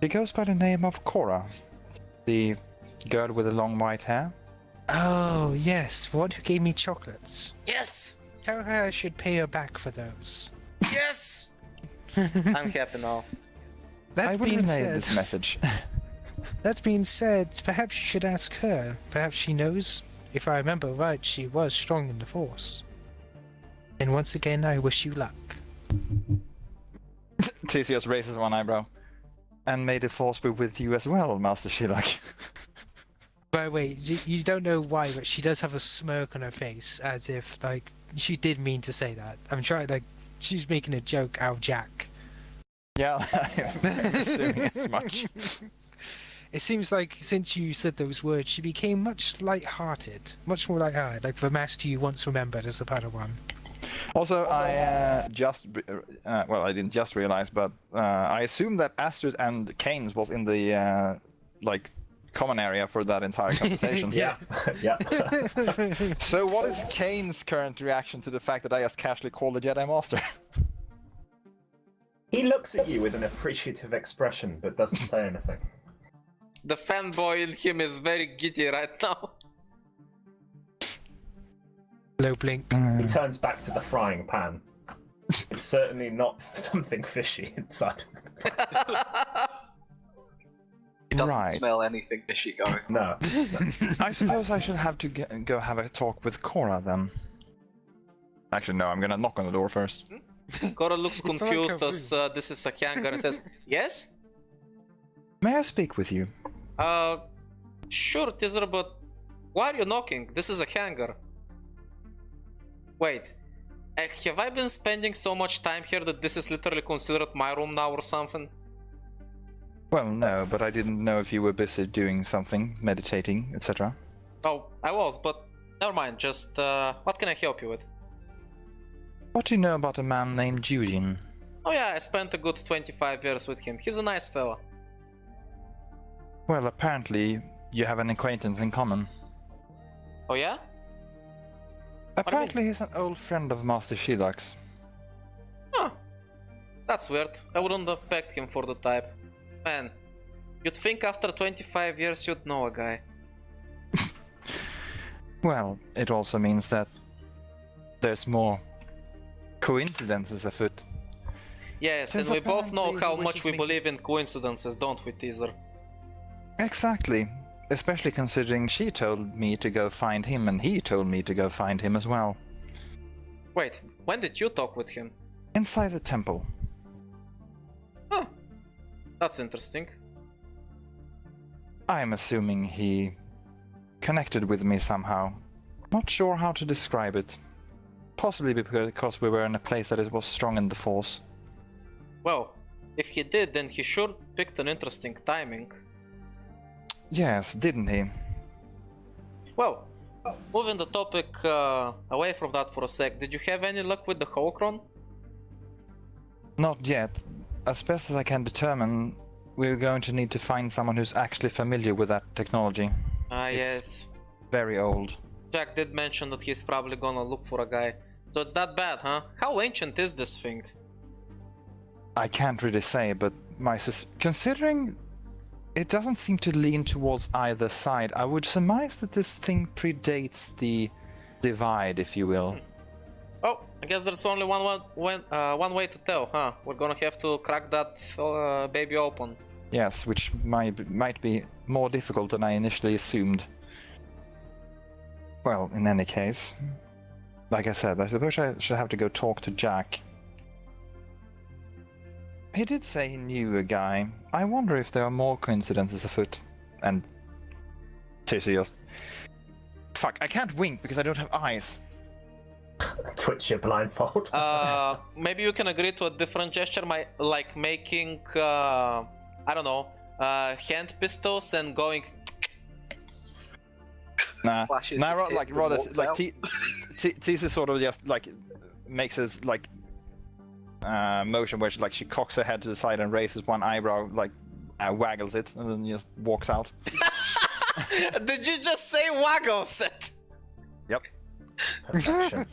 He goes by the name of Cora, the girl with the long white hair. Oh, yes, one who gave me chocolates. Yes! Tell her I should pay her back for those. Yes! I'm happy now. That I will being relay said, this message. that being said, perhaps you should ask her. Perhaps she knows. If I remember right, she was strong in the Force. And once again, I wish you luck. Theseus raises one eyebrow. And may the Force be with you as well, Master Shilak. By the way, you don't know why, but she does have a smirk on her face, as if, like, she did mean to say that. I'm trying, like, she's making a joke out of Jack. Yeah, I'm assuming as much. It seems like since you said those words, she became much light-hearted. Much more light-hearted, like the master you once remembered as a Padawan. Also, I well, I didn't just realize, but I assume that Astrid and Kains was in the, like, common area for that entire conversation. Yeah. Yeah. So what is Kain's current reaction to the fact that I just casually called the Jedi Master? He looks at you with an appreciative expression, but doesn't say anything. The fanboy in him is very giddy right now. Low blink. He turns back to the frying pan. It's certainly not something fishy inside. He doesn't Right. smell anything fishy going. No. I suppose I should have to go have a talk with Cora then. Actually, no, I'm gonna knock on the door first. Cora looks It's like confused a as this is a hangar and says, yes? May I speak with you? Sure, Teaser, but why are you knocking? This is a hangar. Wait, have I been spending so much time here that this is literally considered my room now or something? Well, no, but I didn't know if you were busy doing something, meditating, etc. Oh, I was, but never mind, just what can I help you with? What do you know about a man named Eugene? Oh yeah, I spent a good 25 years with him. He's a nice fella. Well, apparently you have an acquaintance in common. Oh yeah? Apparently he's an old friend of Master Shilak's. Huh. That's weird. I wouldn't have pegged him for the type. Man, you'd think after 25 years you'd know a guy. Well, it also means that there's more coincidences afoot. Yes, Since and we both know apparently how he much wishes we me believe in coincidences, don't we, Teaser? Exactly. Especially considering she told me to go find him and he told me to go find him as well. Wait, when did you talk with him? Inside the temple. Huh. That's interesting. I'm assuming he connected with me somehow. Not sure how to describe it. Possibly because we were in a place that it was strong in the Force. Well, if he did, then he sure picked an interesting timing. Yes, didn't he? Well, moving the topic away from that for a sec, did you have any luck with the Holocron? Not yet. As best as I can determine, we're going to need to find someone who's actually familiar with that technology. Ah, It's- yes. Very old. Jack did mention that he's probably gonna look for a guy. So it's that bad, huh? How ancient is this thing? I can't really say, but considering it doesn't seem to lean towards either side, I would surmise that this thing predates the divide, if you will. Oh, I guess there's only one way to tell, huh? We're gonna have to crack that baby open. Yes, which might be more difficult than I initially assumed. Well, in any case, like I said, I suppose I should have to go talk to Jack. He did say he knew a guy. I wonder if there are more coincidences afoot. And seriously, just fuck, I can't wink because I don't have eyes. Twitch your blindfold. Maybe you can agree to a different gesture, like making, I don't know, hand pistols and going. Nah, Flashes nah, his tits and rather walks like out. Tisa sort of just like makes his like motion where she cocks her head to the side and raises one eyebrow, like waggles it, and then just walks out. Did you just say waggles it? Yep, Perfection.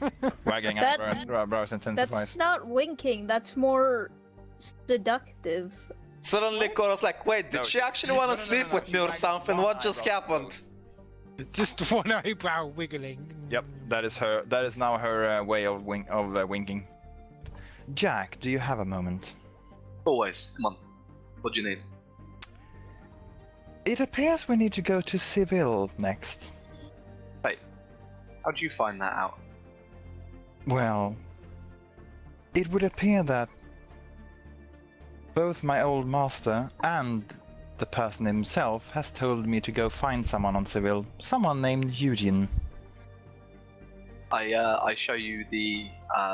wagging eyebrows intensifies. That's not winking, that's more seductive. Suddenly Kora's like, wait, did No, she actually want to sleep with me or something? What just happened? Just one eyebrow wiggling. Yep, that is her. That is now her way of winking. Jack, do you have a moment? Always. Come on. What do you need? It appears we need to go to Seville next. Wait. How'd you find that out? Well, it would appear that both my old master and the person himself has told me to go find someone on Seville, someone named Eugene. I show you the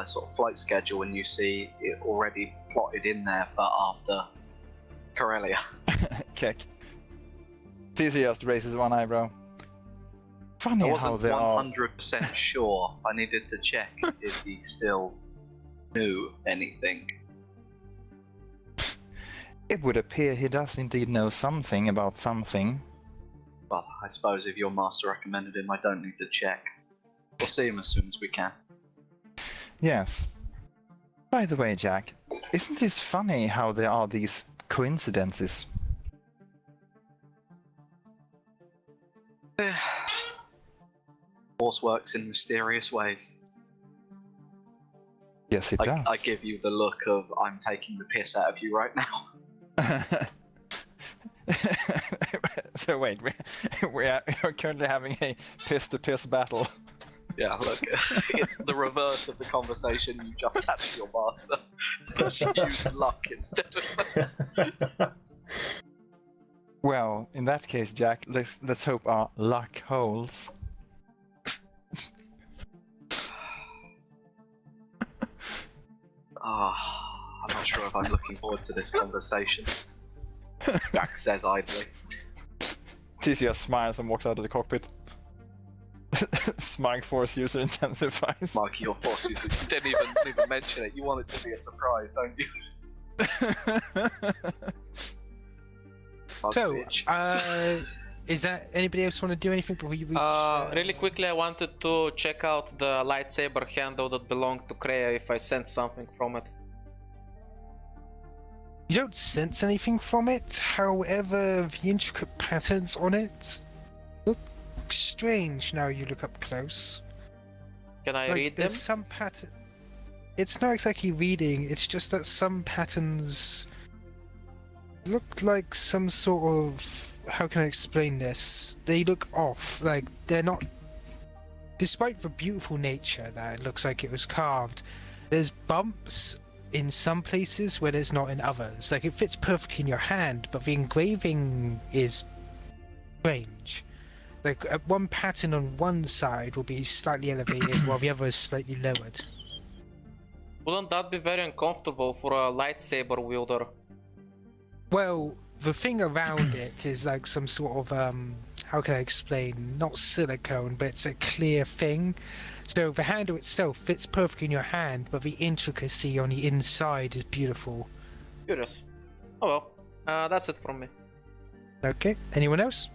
sort of flight schedule and you see it already plotted in there for after Corellia. Kick. Tizzy just raises one eyebrow. Funny I how wasn't they are. 100% sure. I needed to check if he still knew anything. It would appear he does indeed know something about something. Well, I suppose if your master recommended him, I don't need to check. We'll see him as soon as we can. Yes. By the way, Jack, isn't this funny how there are these coincidences? Force works in mysterious ways. Yes, it does. I give you the look of I'm taking the piss out of you right now. So wait, we're currently having a piss-to-piss battle. Yeah, look, it's the reverse of the conversation you just had with your master. She used luck instead of. Well, in that case, Jack, let's hope our luck holds. I'm not sure if I'm looking forward to this conversation. Jack says idly. TCS smiles and walks out of the cockpit. Smug Force user intensifies. Mark, your force user didn't even mention it. You want it to be a surprise, don't you? Mug So, bitch. is that anybody else want to do anything before you reach? Really quickly, I wanted to check out the lightsaber handle that belonged to Kreia if I sent something from it. You don't sense anything from it. However, the intricate patterns on it look strange now you look up close. Can I read them? There's some pattern. It's not exactly reading. It's just that some patterns look like some sort of. How can I explain this? They look off. Like they're not. Despite the beautiful nature that it looks like it was carved, there's bumps in some places where there's not in others. Like it fits perfectly in your hand, but the engraving is strange. Like one pattern on one side will be slightly elevated while the other is slightly lowered. Wouldn't that be very uncomfortable for a lightsaber wielder? Well, the thing around it is like some sort of how can I explain? Not silicone, but it's a clear thing. So the handle itself fits perfectly in your hand, but the intricacy on the inside is beautiful. Curious. Oh well, that's it from me. Okay, anyone else?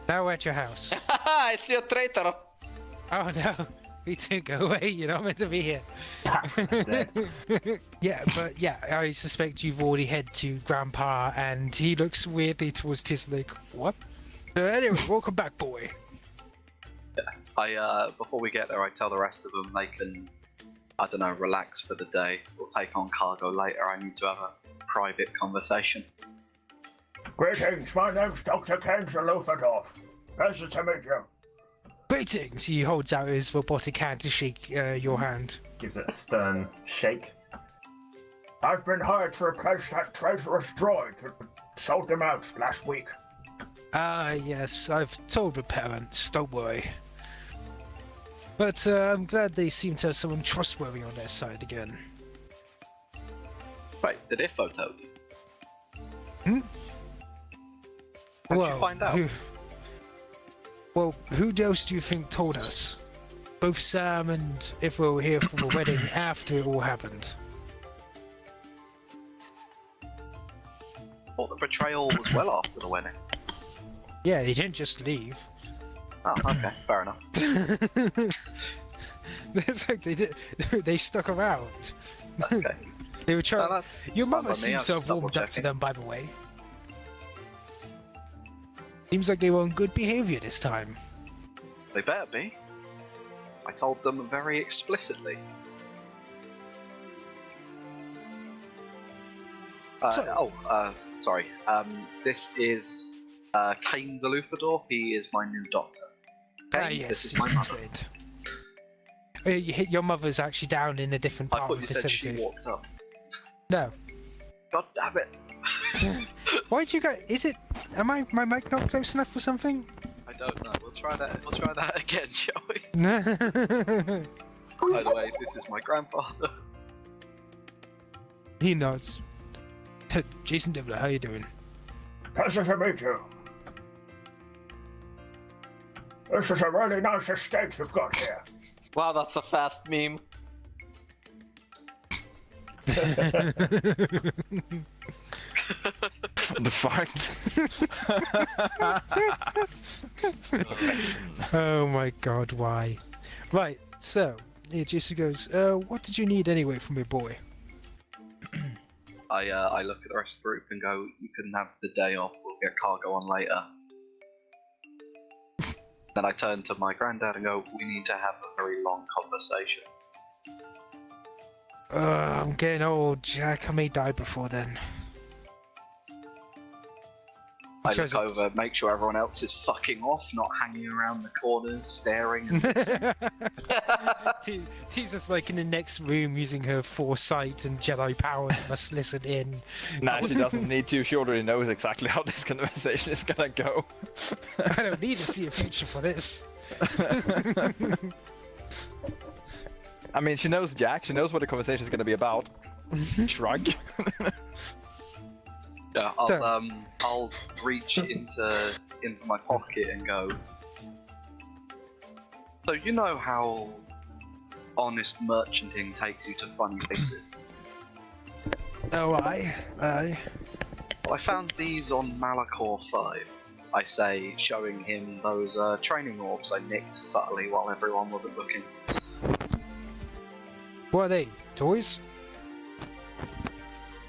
Now we're at your house. I see a traitor! Oh no, we two go away, you're not meant to be here. Dead. Yeah, but yeah, I suspect you've already head to Grandpa, and he looks weirdly towards Tis like, what? Anyway, welcome back, boy. Before we get there, I tell the rest of them they can, I don't know, relax for the day. We'll take on cargo later. I need to have a private conversation. Greetings, my name's Dr. Kains Pleasure to meet you. Greetings! He holds out his robotic hand to shake your hand. Gives it a stern shake. I've been hired to replace that traitorous droid that sold them out last week. Ah, yes, I've told the parents, don't worry. But I'm glad they seem to have someone trustworthy on their side again. Wait, did Ifo tell you? Hmm? How'd you find out? Who else do you think told us? Both Sam and Ifo were here for the wedding after it all happened. Thought the betrayal was well after the wedding. Yeah, they didn't just leave. Oh, okay, fair enough. It's like they stuck around. Okay. They were trying. No, Your fine mother by me, I seems was to have just warmed up to double-checking. them, by the way. Seems like they were on good behavior this time. They better be. I told them very explicitly. Sorry. This is Kains Alufador. He is my new doctor. Kains, Yes, this is my mother. Your mother's actually down in a different I part thought of you the said facility. she walked up. No. God damn it! Why'd you go? Is it? Am my mic not close enough or something? I don't know. We'll try that. We'll try that again, shall we? No. By the way, this is my grandfather. He nods. Jason Dibler, how you doing? Pleasure to meet you. This is a really nice estate you've got here. Wow, that's a fast meme. The fart. Oh my god, why? Right, so, Jason goes, what did you need anyway from your boy? I look at the rest of the group and go, you can have the day off, we'll get cargo on later. Then I turn to my granddad and go, we need to have a very long conversation. I'm getting old, Jack. I may die before then. I Because look over, make sure everyone else is fucking off, not hanging around the corners, staring. And T's just like in the next room using her foresight and Jedi powers must listen in. Nah, she doesn't need to. She already knows exactly how this conversation is gonna go. I don't need to see a future for this. I mean, she knows Jack. She knows what the conversation is gonna be about. Shrug. yeah, So- I'll reach into my pocket and go. So you know how honest merchanting takes you to funny places? Oh, aye. Well, I found these on Malachor 5. I say, showing him those training orbs I nicked subtly while everyone wasn't looking. What are they? Toys?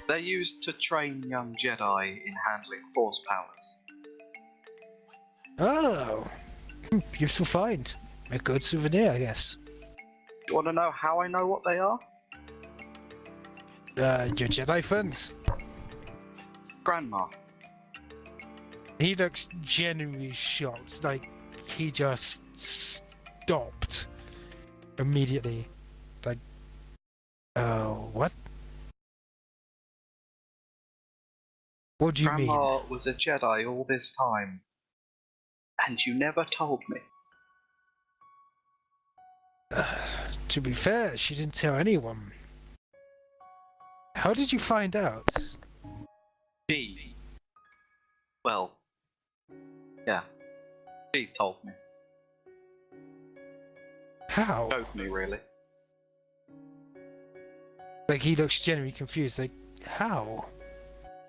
They're used to train young Jedi in handling force powers. Oh. Beautiful find. A good souvenir, I guess. You want to know how I know what they are? Your Jedi friends. Grandma. He looks genuinely shocked. Like, he just stopped immediately. Like, oh, what? What do you Grandma was a Jedi all this time. And you never told me. mean? To be fair, she didn't tell anyone. How did you find out? She. Well. Yeah. She told me. How? Showed me, really. Like, he looks genuinely confused. Like, how?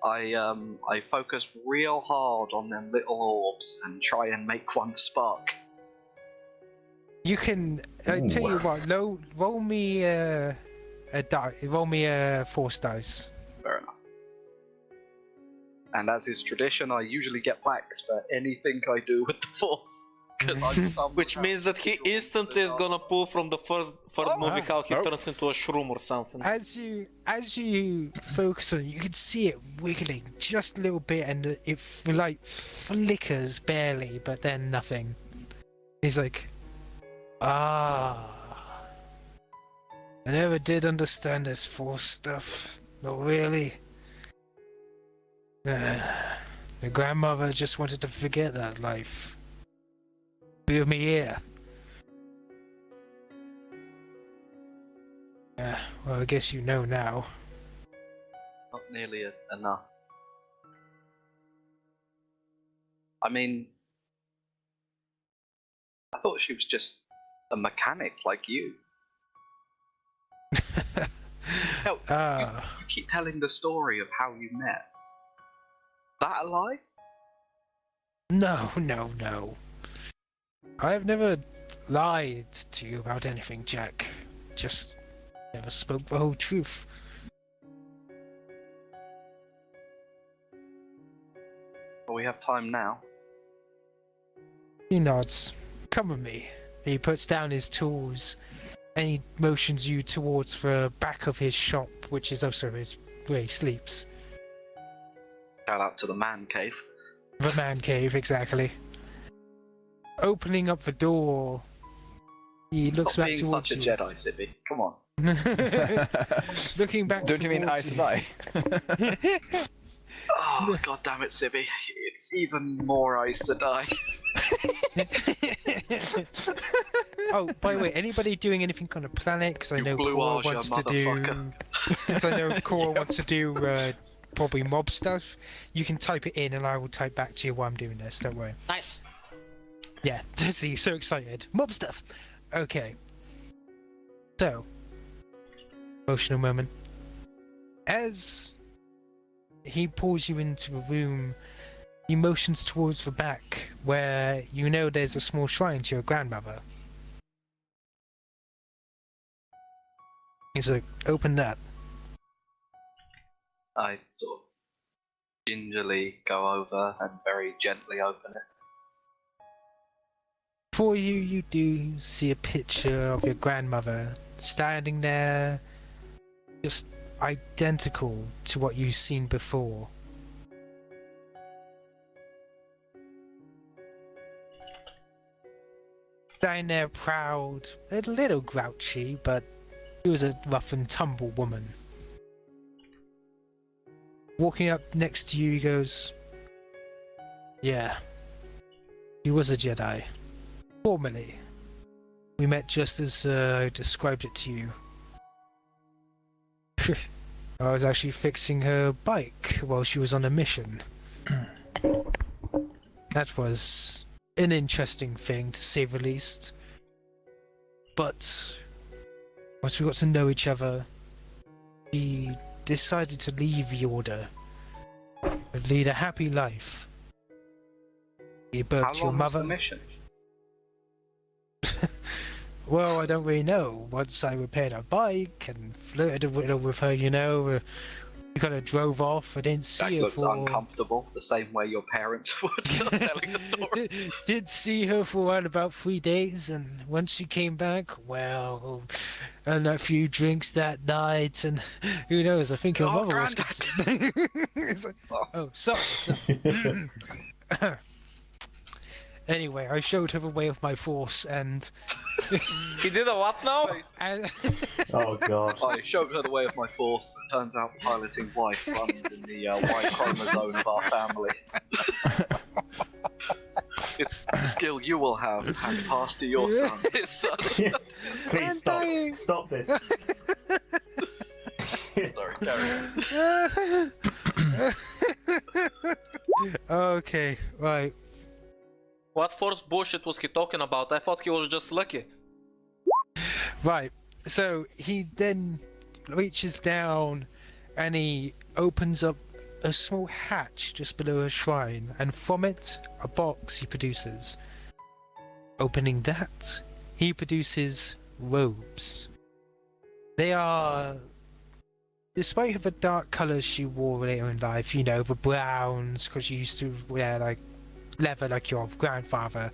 I focus real hard on them little orbs and try and make one spark. You can. I tell you Ooh. what. Roll me a die. Roll me a force dice. Fair enough. And as is tradition, I usually get blacks for anything I do with the Force. Because I'm somehow Which means that he instantly is gonna pull from the first movie how he Nope. turns into a shroom or something. As you focus on it, you can see it wiggling just a little bit, and it like flickers barely, but then nothing. He's like, ah. I never did understand this force stuff. Not really. The grandmother just wanted to forget that life. Be with me here. Well, I guess you know now. not nearly enough. I mean, I thought she was just a mechanic like you. Hell, you keep telling the story of how you met. That a lie? No. I have never lied to you about anything, Jack. Just never spoke the whole truth. we have time now. He nods. Come with me. He puts down his tools and he motions you towards the back of his shop, which is also where he sleeps. Shout out to the man cave. The man cave, exactly. Opening up the door, he looks Stop back being towards such a you. Jedi, Sibby. Come on. Looking back. Don't you mean towards Ice Die? Oh, god damn it, Sibby. It's even more Aes Sedai. Oh, by the way, anybody doing anything on the planet? Because I You know blue Cora Aja, wants to do. motherfucker. Because I know Cora wants to do probably mob stuff. You can type it in, and I will type back to you while I'm doing this. Don't worry. Nice. Yeah, see, so excited. Mob stuff. Okay. So, emotional moment. As he pulls you into a room, he motions towards the back, where you know there's a small shrine to your grandmother. He's like, open that. I sort of gingerly go over and very gently open it. Before you do see a picture of your grandmother standing there, just identical to what you've seen before. Standing there proud, a little grouchy, but she was a rough and tumble woman. Walking up next to you, he goes, yeah, he was a Jedi. Formerly. We met just as I described it to you. I was actually fixing her bike while she was on a mission. That was an interesting thing, to say the least. But once we got to know each other, she decided to leave the Order and lead a happy life. He How birthed your long was mother. the mission? Well, I don't really know. Once I repaired her bike and flirted a little with her, you know, we kind of drove off. I didn't see Jack her looks for. uncomfortable, the same way your parents would telling a story. Did see her for around about 3 days, and once she came back, well, and a few drinks that night, and who knows? I think her Oh, mother was. Grandad. It's like, oh, sorry. Anyway, I showed her the way of my force, and He did a what now? and Oh god. I showed her the way of my force. It turns out piloting wife runs in the Y chromosome of our family. It's a skill you will have and pass to your son. His son. Please stop. dying. Stop this. Sorry, carry on. Okay, right. What force bullshit was he talking about? I thought he was just lucky. Right, so he then reaches down and he opens up a small hatch just below a shrine, and from it, a box he produces. Opening that, he produces robes. They are, despite the dark colours she wore later in life, you know, the browns, because she used to wear like leather like your grandfather,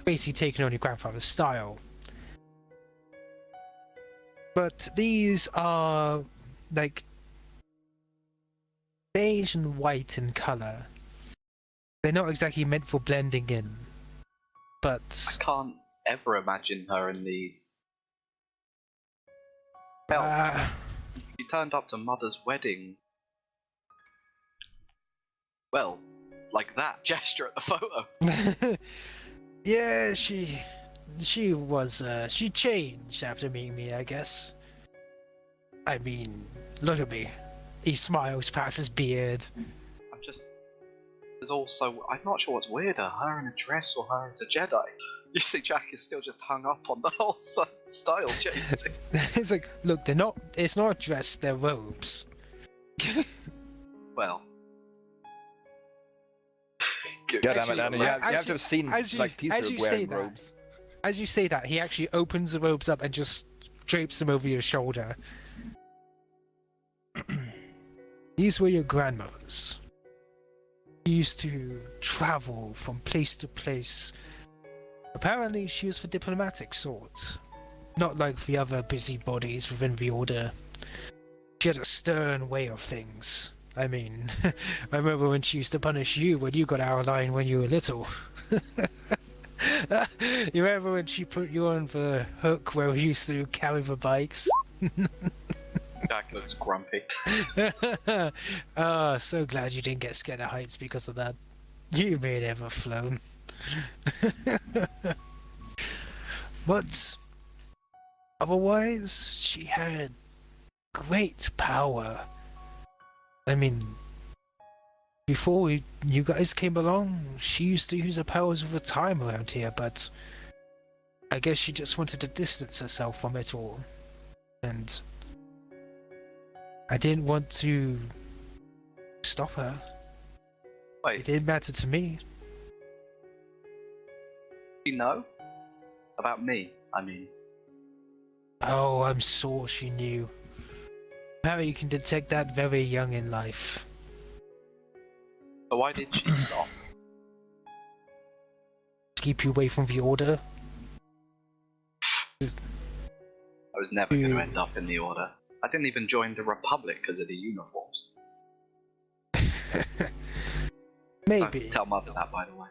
basically taking on your grandfather's style. But these are like beige and white in colour. They're not exactly meant for blending in, but I can't ever imagine her in these. Hell, she turned up to Mother's wedding. Well, like that gesture at the photo. yeah, she was she changed after meeting me, I guess. I mean, look at me. He smiles past his beard. I'm just. There's also. I'm not sure what's weirder, her in a dress or her as a Jedi. You see, Jack is still just hung up on the whole style change thing. It's like, look, they're not. It's not a dress. They're robes. Well. God damn it, Actually, Anna, you have to have seen as you- like as teaser you wearing say that- robes. As you say that, he actually opens the robes up and just drapes them over your shoulder. These were your grandmother's. She used to travel from place to place. Apparently, she was for diplomatic sorts, not like the other busybodies within the Order. She had a stern way of things. I mean, I remember when she used to punish you when you got out of line when you were little. You remember when she put you on the hook where we used to carry the bikes? Jack looks grumpy. Oh, so glad you didn't get scared of heights because of that. You may have ever flown. But otherwise, she had great power. I mean, before you guys came along, she used to use her powers all the time around here, but I guess she just wanted to distance herself from it all. And I didn't want to stop her. It Wait, didn't matter to me. do you know? About me, I mean. Oh, I'm sure she knew. Apparently you can detect that very young in life. So why did she stop? To keep you away from the Order. I was never going to end up in the Order. I didn't even join the Republic because of the uniforms. Maybe. Don't tell Mother that, by the way.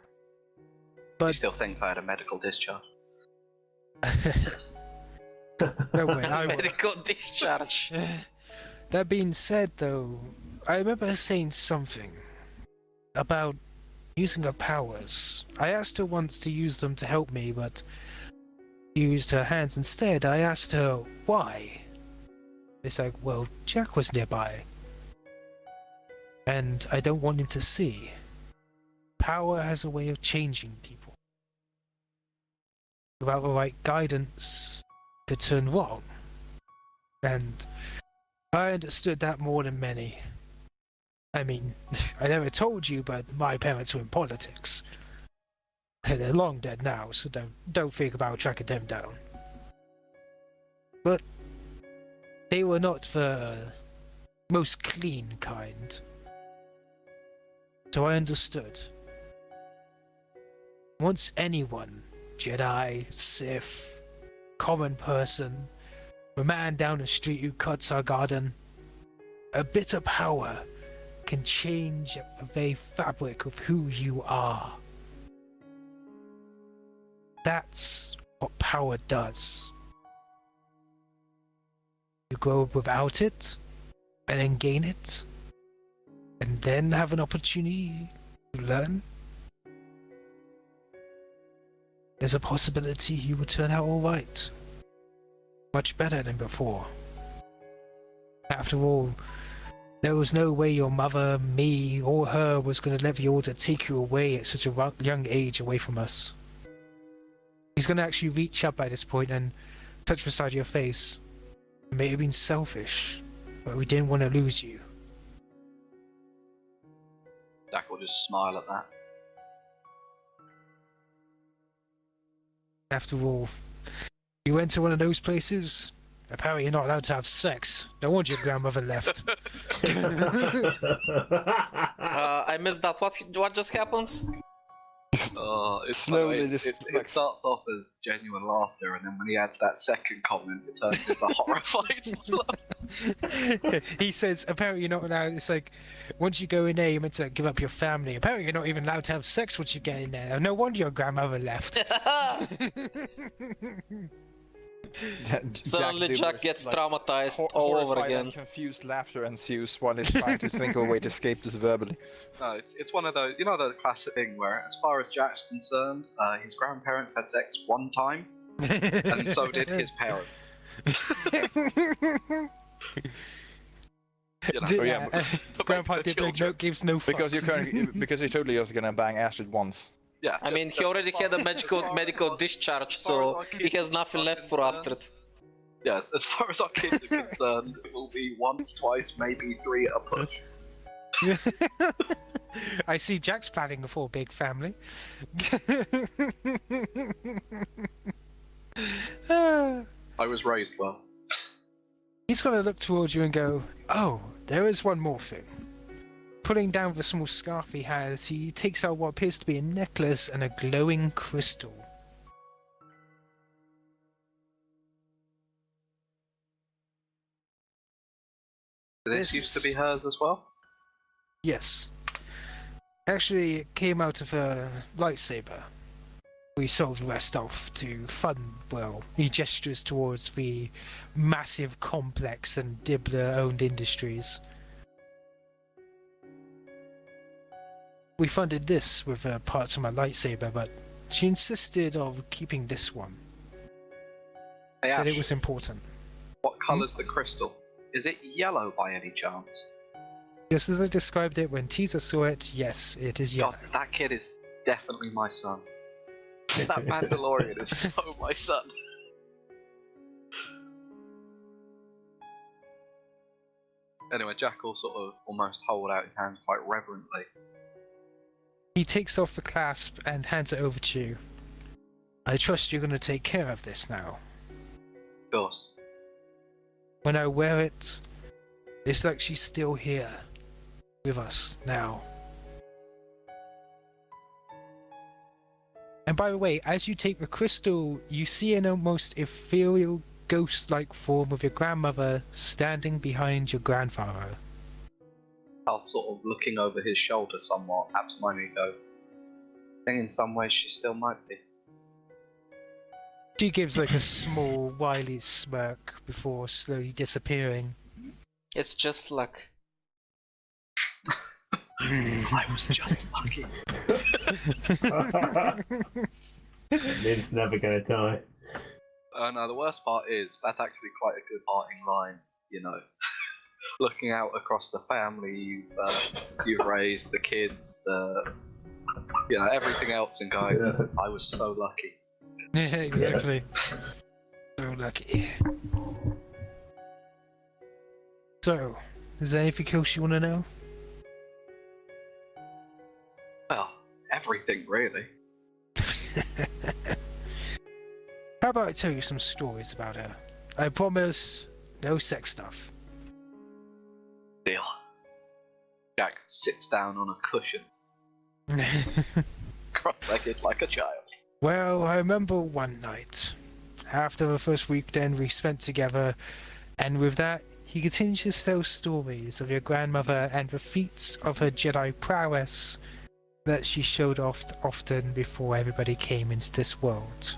She But still thinks I had a medical discharge. no way, I won't. Medical discharge. That being said, though, I remember her saying something about using her powers. I asked her once to use them to help me, but she used her hands instead. I asked her why. It's like, well, Jack was nearby. And I don't want him to see. Power has a way of changing people. Without the right guidance, it could turn wrong. And I understood that more than many. I mean, I never told you, but my parents were in politics. They're long dead now, so don't think about tracking them down. But they were not the most clean kind. So I understood. Once anyone, Jedi, Sith, common person, a man down the street who cuts our garden, a bit of power can change the very fabric of who you are. That's what power does. You grow up without it, and then gain it, and then have an opportunity to learn. There's a possibility you will turn out alright. Much better than before. After all, there was no way your mother, me, or her was going to let the Order take you away at such a young age away from us. He's going to actually reach up at this point and touch the side of your face. It may have been selfish, but we didn't want to lose you. Jack will just smile at that. After all, you went to one of those places. Apparently you're not allowed to have sex. No wonder your grandmother left. I missed that. What just happened? It's Slowly it starts off as genuine laughter, and then when he adds that second comment, it turns into horrified laugh. He says, apparently you're not allowed, it's like, once you go in there, you're meant to give up your family. Apparently you're not even allowed to have sex once you get in there. No wonder your grandmother left. Suddenly Jack gets traumatized all over again. And confused laughter ensues while he's trying to think of a way to escape this verbally. No, it's one of those, you know, the classic thing where, as far as Jack's concerned, his grandparents had sex one time, and so did his parents. You know, Oh, yeah, Grandpa the Dibler children. gives no fucks. because you're totally also gonna bang Astrid once. Yeah, I mean, he already had a medical discharge, so he has nothing left for Astrid. Yes, as far as our kids are concerned, it will be once, twice, maybe three at a push. I see Jack's planning for a big family. I was raised well. He's gonna look towards you and go, oh, there is one more thing. Pulling down the small scarf he has, he takes out what appears to be a necklace and a glowing crystal. This used to be hers as well? Yes. Actually, it came out of a lightsaber. We sold the rest off to fund, well, he gestures towards the massive complex and Dibler-owned industries. We funded this with parts of my lightsaber, but she insisted on keeping this one. Hey, That it Ash, was important. what colour's the crystal? Is it yellow by any chance? Just as I described it when Teaser saw it, yes, it is yellow. God, that kid is definitely my son. That Mandalorian is so my son. Anyway, Jack will sort of almost hold out his hands quite reverently. He takes off the clasp and hands it over to you. I trust you're going to take care of this now. Of course. When I wear it, it's like she's still here with us now. And by the way, as you take the crystal, you see an almost ethereal, ghost-like form of your grandmother standing behind your grandfather. I'll sort of looking over his shoulder somewhat, absentmindedly go, I think in some ways she still might be. She gives like a small, wily smirk before slowly disappearing. It's just luck. I was just lucky. Liv's never gonna die. No, the worst part is, that's actually quite a good parting line, you know. Looking out across the family you've raised, the kids, everything else, and going, Yeah. I was so lucky. Yeah, exactly. So lucky. So, is there anything else you want to know? Well, everything really. How about I tell you some stories about her? I promise, no sex stuff. Deal. Jack sits down on a cushion, cross-legged like a child. Well, I remember one night, after the first weekend we spent together, and with that, he continues to tell stories of your grandmother and the feats of her Jedi prowess that she showed off often before everybody came into this world.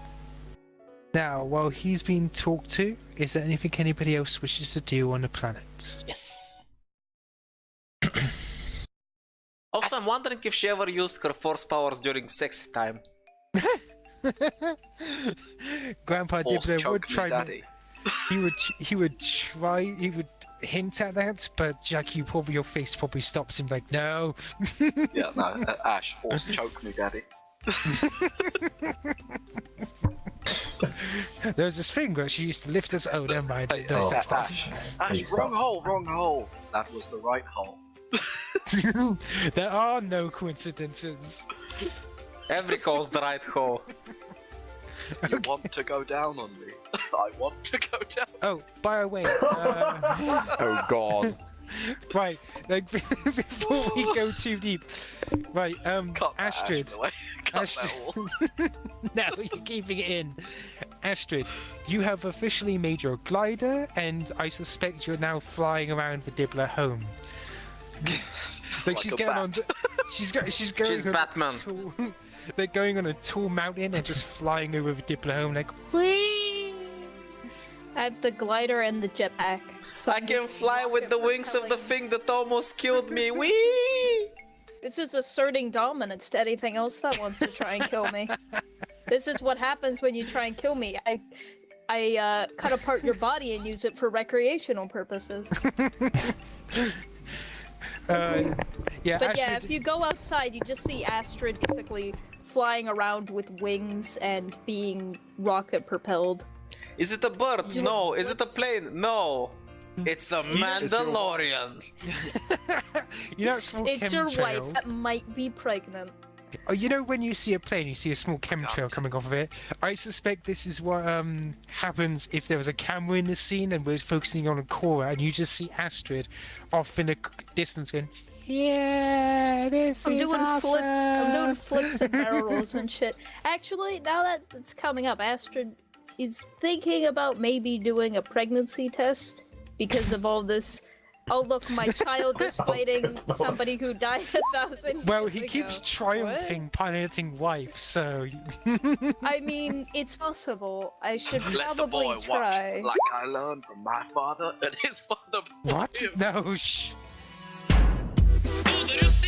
Now, while he's being talked to, is there anything anybody else wishes to do on the planet? Yes. Yes. Also, I'm wondering if she ever used her force powers during sex time. Grandpa Force Dibler choke would me, try. daddy. He would hint at that, but Jack, your face probably stops him. Like, no. Yeah, no, Ash, force choke me, daddy. There was this thing where she used to lift us. Oh, never mind. There's no Oh. sex stuff. Ash, Please wrong stop. hole, wrong hole. That was the right hole. There are no coincidences. Every hole's the right hole. You want to go down on me? I want to go down. Oh, by the way, Oh god. right, like before we go too deep, right, Cut that, Astrid. Ash, by the way. Cut that all. No, you're keeping it in. Astrid, you have officially made your glider, and I suspect you're now flying around the Dibler home. Like she's a going on. bat. She's going. She's on a Batman. tall- they're going on a tall mountain and just flying over the Dibler home, like whee. I have the glider and the jetpack. So I I'm can just fly with the rocket wings of the propelling. thing that almost killed me. Whee! This is asserting dominance to anything else that wants to try and kill me. This is what happens when you try and kill me. I cut apart your body and use it for recreational purposes. Yeah, But yeah, Astrid, if you go outside, you just see Astrid basically flying around with wings and being rocket propelled. Is it a bird? No. Is it a plane? No. It's a Mandalorian. you know, small It's your chemtrail. wife that might be pregnant. Oh, you know when you see a plane, you see a small chemtrail coming off of it? I suspect this is what happens if there was a camera in the scene and we're focusing on a Cora and you just see Astrid off in the distance going... Yeah, this I'm is doing awesome. I'm doing flips and barrel rolls and shit. Actually, now that it's coming up, Astrid is thinking about maybe doing a pregnancy test because of all this. Oh look, my child is fighting somebody who died 1,000 years Well, he ago. keeps triumphing, piloting wife, so... I mean, it's possible. I should Let the probably boy try. watch, like I learned from my father and his father. What? No, shh. Poderoso